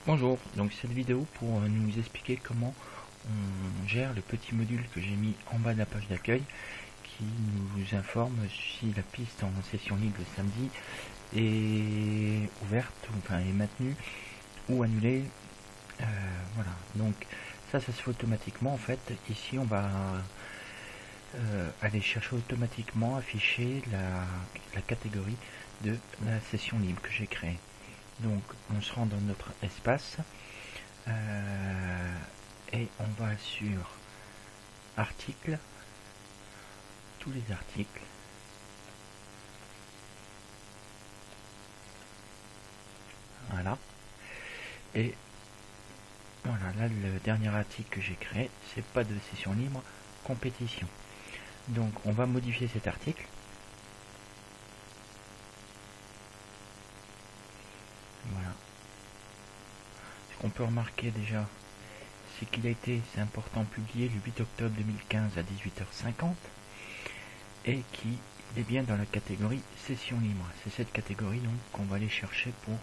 Bonjour, donc cette vidéo pour nous expliquer comment on gère le petit module que j'ai mis en bas de la page d'accueil qui nous informe si la piste en session libre le samedi est ouverte, enfin est maintenue ou annulée. Voilà, donc ça se fait automatiquement en fait. Ici on va aller chercher automatiquement, afficher la catégorie de la session libre que j'ai créée. Donc on se rend dans notre espace et on va sur articles, tous les articles, voilà, et voilà, là le dernier article que j'ai créé, c'est pas de session libre, compétition. Donc on va modifier cet article. Voilà. Ce qu'on peut remarquer déjà, c'est qu'il a été, c'est important, publié le 8 octobre 2015 à 18h50 et qui est bien dans la catégorie session libre. C'est cette catégorie donc qu'on va aller chercher pour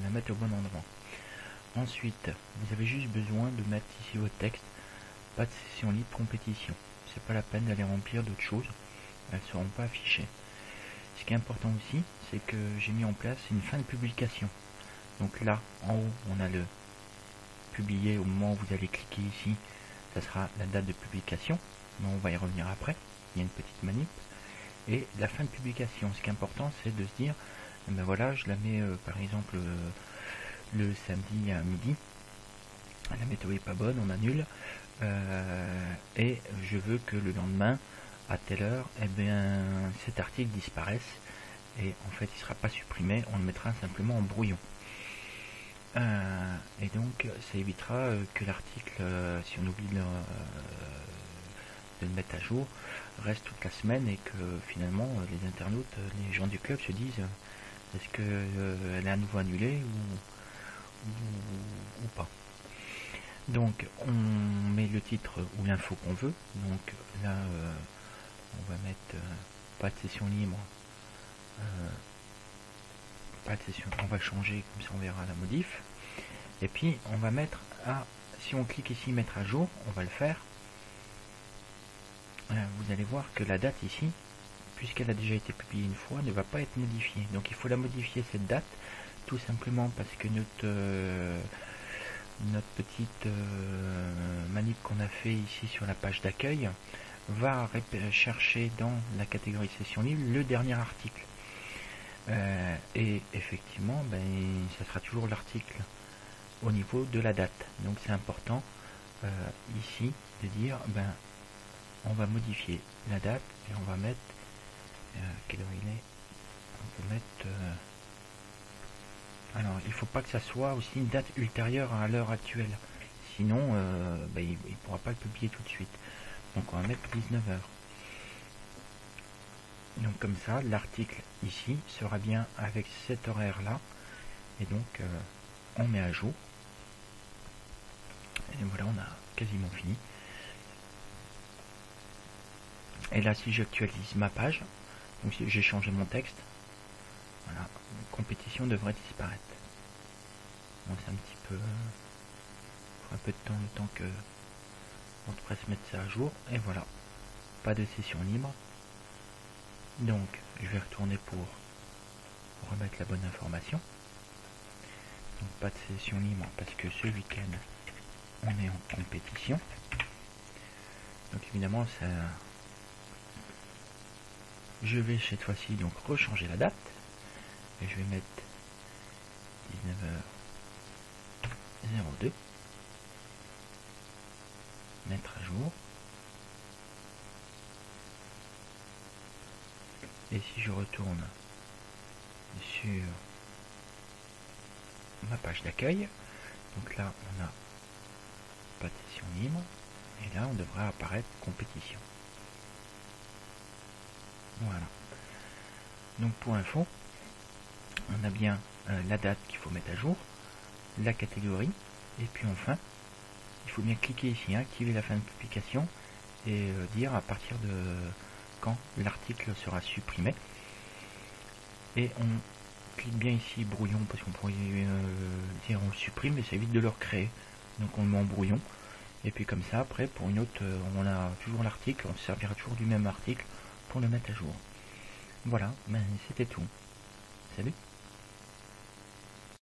la mettre au bon endroit. Ensuite, vous avez juste besoin de mettre ici votre texte, pas de session libre compétition. C'est pas la peine d'aller remplir d'autres choses, elles ne seront pas affichées. Ce qui est important aussi, c'est que j'ai mis en place une fin de publication. Donc là, en haut, on a le publié au moment où vous allez cliquer ici, ça sera la date de publication, mais on va y revenir après, il y a une petite manip. Et la fin de publication, ce qui est important, c'est de se dire, ben voilà, je la mets par exemple le samedi à midi, la météo est pas bonne, on annule, et je veux que le lendemain, à telle heure, eh bien, cet article disparaisse, et en fait il ne sera pas supprimé, on le mettra simplement en brouillon. Et donc ça évitera que l'article, si on oublie de le mettre à jour, reste toute la semaine et que finalement les internautes, les gens du club se disent est-ce qu'elle est à nouveau annulée ou pas. Donc on met le titre ou l'info qu'on veut. Donc là on va mettre pas de session libre, pas de session, on va changer comme ça on verra la modif. Et puis on va mettre si on clique ici mettre à jour, on va le faire. Vous allez voir que la date ici, puisqu'elle a déjà été publiée une fois, ne va pas être modifiée. Donc il faut la modifier cette date, tout simplement parce que notre petite manip qu'on a fait ici sur la page d'accueil va chercher dans la catégorie session libre le dernier article. Et effectivement, ça sera toujours l'article au niveau de la date. Donc c'est important ici de dire on va modifier la date et on va mettre quelle heure il est, on peut mettre alors il faut pas que ça soit aussi une date ultérieure à l'heure actuelle, sinon il pourra pas le publier tout de suite. Donc on va mettre 19h. Donc comme ça l'article ici sera bien avec cet horaire là, et donc on met à jour et voilà, on a quasiment fini. Et là si j'actualise ma page, donc si j'ai changé mon texte, voilà, la compétition devrait disparaître. Bon, c'est un petit peu un peu de temps, le temps que on devrait se mettre ça à jour, et voilà, pas de session libre. Donc je vais retourner pour remettre la bonne information. Donc pas de session libre parce que ce week-end on est en compétition. Donc évidemment ça, je vais cette fois-ci donc rechanger la date et je vais mettre 19h02, mettre à jour. Et si je retourne sur ma page d'accueil, donc là on a pas de session libre et là on devrait apparaître compétition. Voilà. Donc pour info, on a bien la date qu'il faut mettre à jour, la catégorie, et puis enfin, il faut bien cliquer ici, activer la fin de publication et dire à partir de quand l'article sera supprimé. Et on clique bien ici brouillon parce qu'on pourrait dire on le supprime et ça évite de le recréer. Donc on le met en brouillon. Et puis comme ça après pour une autre on a toujours l'article, on se servira toujours du même article pour le mettre à jour. Voilà, ben c'était tout. Salut.